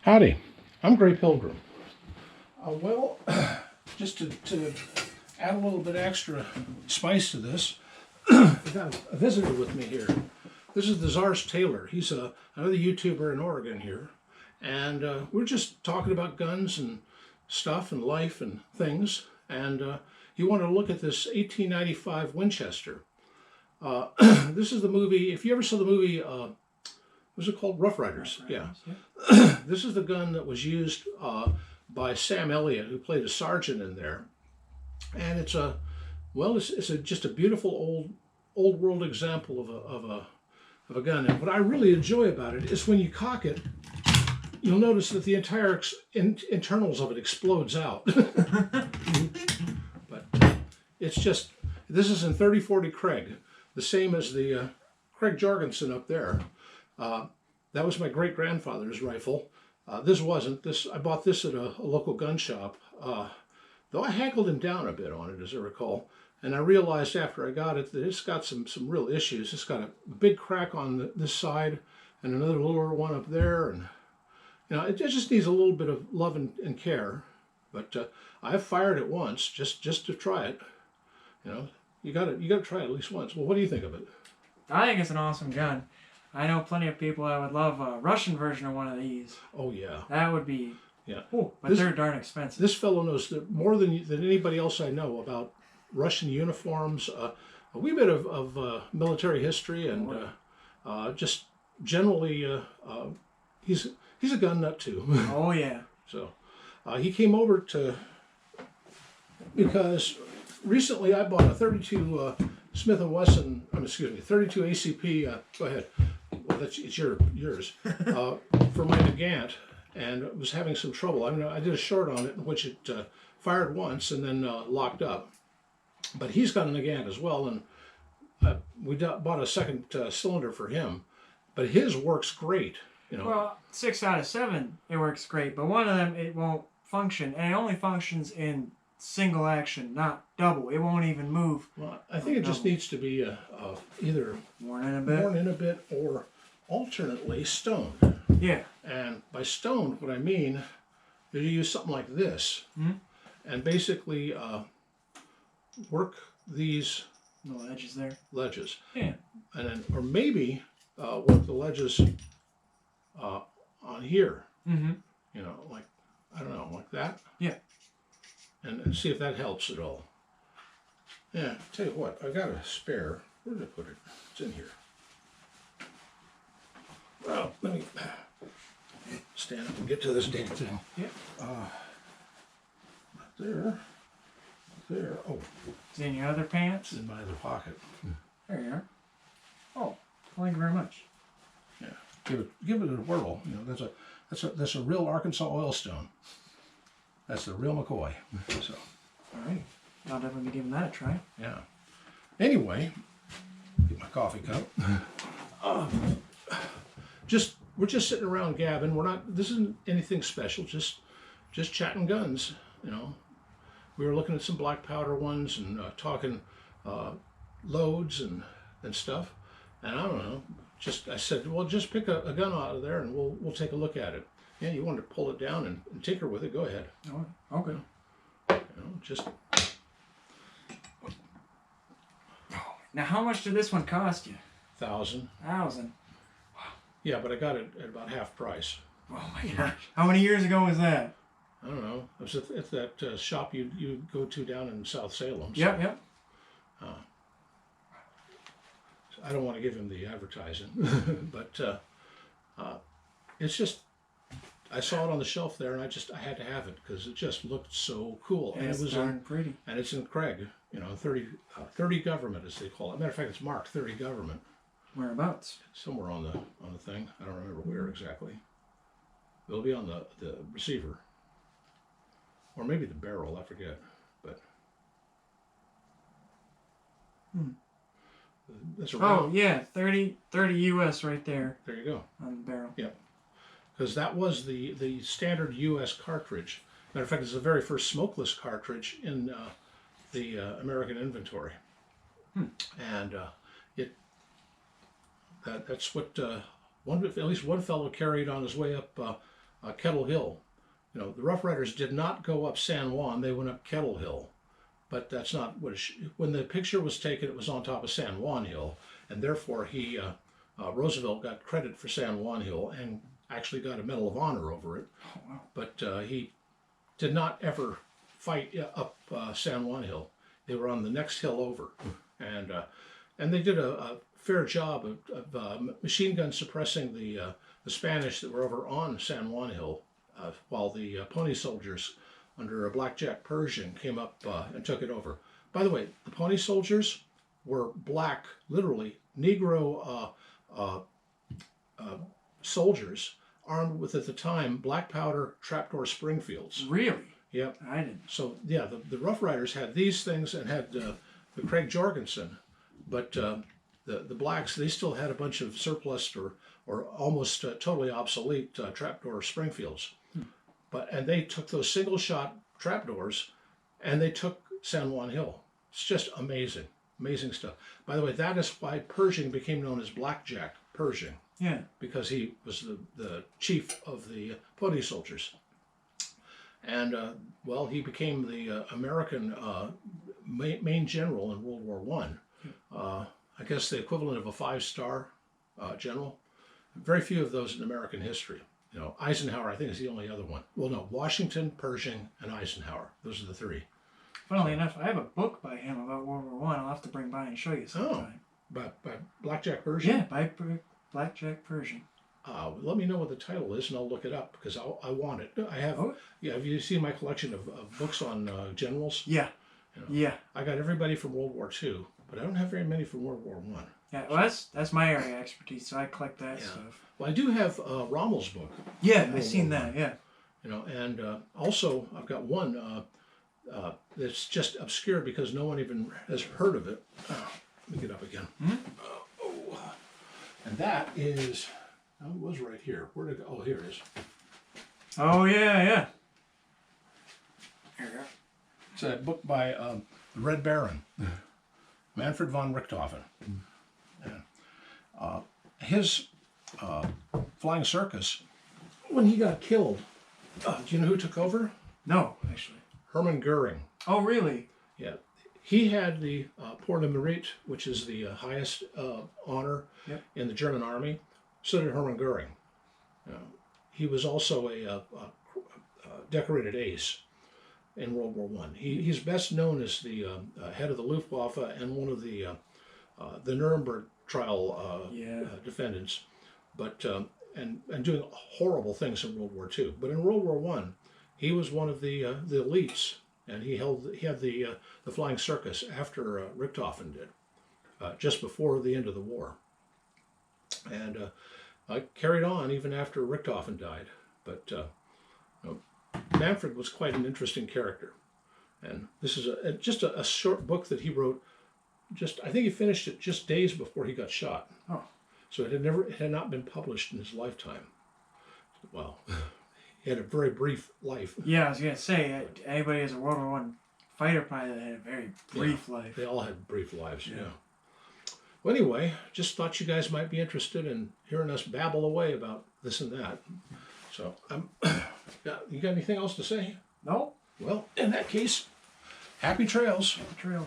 Howdy, I'm Grey Pilgrim. Well, just to add a little bit extra spice to this, I've got a visitor with me here. This is the Tzar's Tailor. He's another YouTuber in Oregon here. And we're just talking about guns and stuff and life and things. And he wanted to look at this 1895 Winchester. This is the movie, if you ever saw the movie, was it called Rough Riders? Yeah. This is the gun that was used by Sam Elliott, who played a sergeant in there. And it's just a beautiful old world example of a gun. And what I really enjoy about it is when you cock it, you'll notice that the entire internals of it explodes out. But it's just, this is in 3040 Craig, the same as the Craig Jorgensen up there. That was my great-grandfather's rifle. This wasn't. I bought this at a local gun shop, though I haggled him down a bit on it, as I recall. And I realized after I got it that it's got some real issues. It's got a big crack on this side and another littler one up there. And it just needs a little bit of love and care. But I've fired it once just to try it. You got to try it at least once. Well, what do you think of it? I think it's an awesome gun. I know plenty of people that would love a Russian version of one of these. Oh, yeah. That would be... Yeah. Ooh, but they're darn expensive. This fellow knows more than anybody else I know about Russian uniforms, a wee bit of military history, and just generally, he's a gun nut, too. Oh, yeah. So he came over because recently I bought a 32 Smith & Wesson, 32 ACP, go ahead. Well, it's yours. For my Nagant, and was having some trouble. I did a short on it in which it fired once and then locked up. But he's got a Nagant as well, and we bought a second cylinder for him. But his works great. Well, 6 out of 7, it works great. But one of them, it won't function. And it only functions in single action, not double. It won't even move. Well, I think it just needs to be either worn in a bit or alternately stoned. Yeah. And by stoned, what I mean is you use something like this, and basically work these ledges there. Ledges. Yeah. And then, or maybe work the ledges on here. Mm-hmm. Like, I don't know, like that. Yeah. And see if that helps at all. Yeah, tell you what, I got a spare. Where did I put it? It's in here. Well, let me stand up and get to this damn thing. Yep. There. Oh. It's in your other pants? It's in my other pocket. There you are. Oh, thank you very much. Yeah. Give it a whirl. That's a real Arkansas oil stone. That's the real McCoy. So. All right. I'll definitely be giving that a try. Yeah. Anyway, get my coffee cup. We're just sitting around gabbing. This isn't anything special. Just chatting guns. We were looking at some black powder ones and talking loads and stuff. And I don't know. I said, well, just pick a gun out of there and we'll take a look at it. Yeah, you wanted to pull it down and tinker with it. Go ahead. Oh, okay. Just. Now, how much did this one cost you? $1,000. $1,000. Yeah, but I got it at about half price. Oh my gosh! How many years ago was that? I don't know. It was at that shop you go to down in South Salem. So, Yep. So I don't want to give him the advertising, but it's just. I saw it on the shelf there, and I had to have it because it just looked so cool. And it was darn pretty. And it's in Craig, 30 government as they call it. Matter of fact, it's marked 30 government. Whereabouts? Somewhere on the thing. I don't remember where exactly. It'll be on the receiver, or maybe the barrel. I forget, but. That's a oh yeah, 30 US right there. There you go. On the barrel. Yep. Because that was the standard U.S. cartridge. Matter of fact, it's the very first smokeless cartridge in the American inventory. And that's what at least one fellow carried on his way up Kettle Hill. You know, the Rough Riders did not go up San Juan; they went up Kettle Hill. But that's not what when the picture was taken. It was on top of San Juan Hill, and therefore Roosevelt got credit for San Juan Hill and actually got a Medal of Honor over it. Oh, wow. But he did not ever fight up San Juan Hill. They were on the next hill over, and they did a fair job of machine gun suppressing the Spanish that were over on San Juan Hill, while the Pony Soldiers under a Blackjack Pershing came up and took it over. By the way, the Pony Soldiers were black, literally Negro soldiers armed with, at the time, black powder trapdoor Springfields. Really? Yep. I didn't. So yeah, the Rough Riders had these things and had the Craig Jorgensen, but the blacks, they still had a bunch of surplus or almost totally obsolete trapdoor Springfields. And they took those single shot trapdoors and they took San Juan Hill. It's just amazing, amazing stuff. By the way, that is why Pershing became known as Blackjack Pershing. Yeah. Because he was the chief of the Pony Soldiers. And, well, he became the American main general in World War I. I guess the equivalent of a 5-star general. Very few of those in American history. You know, Eisenhower, I think, is the only other one. Well, no, Washington, Pershing, and Eisenhower. Those are the three. Funnily enough, I have a book by him about World War I. I'll have to bring by and show you sometime. By Blackjack Pershing? Yeah, by Blackjack Pershing. Let me know what the title is, and I'll look it up, because I want it. I have. Oh. Yeah, have you seen my collection of books on generals? Yeah. You know, Yeah. I got everybody from World War II, but I don't have very many from World War I. Yeah, well, that's my area of expertise, so I collect that stuff. Well, I do have Rommel's book. Yeah, I seen that. Yeah. You know, and also I've got one that's just obscure because no one even has heard of it. Let me get up again. And that is, it was right here. Where did it go? Oh, here it is. Oh yeah, yeah. Here we go. It's a book by the Red Baron, Manfred von Richthofen. His flying circus, when he got killed, do you know who took over? No, actually. Hermann Goering. Oh, really? Yeah. He had the Pour le Mérite, which is the highest honor in the German army. So did Hermann Goering. He was also a decorated ace in World War I. He's best known as the head of the Luftwaffe and one of the Nuremberg trial defendants, but and doing horrible things in World War II. But in World War I, he was one of the elites, and he had the flying circus after Richthofen did, just before the end of the war, and carried on even after Richthofen died. But Manfred was quite an interesting character, and this is just a short book that he wrote. I think he finished it just days before he got shot. Oh. So it had not been published in his lifetime. Well, he had a very brief life. Yeah, I was gonna say anybody as a World War I fighter pilot had a very brief life. They all had brief lives. Yeah. Well, anyway, just thought you guys might be interested in hearing us babble away about this and that. So, you got anything else to say? No. Well, in that case, happy trails. Trail.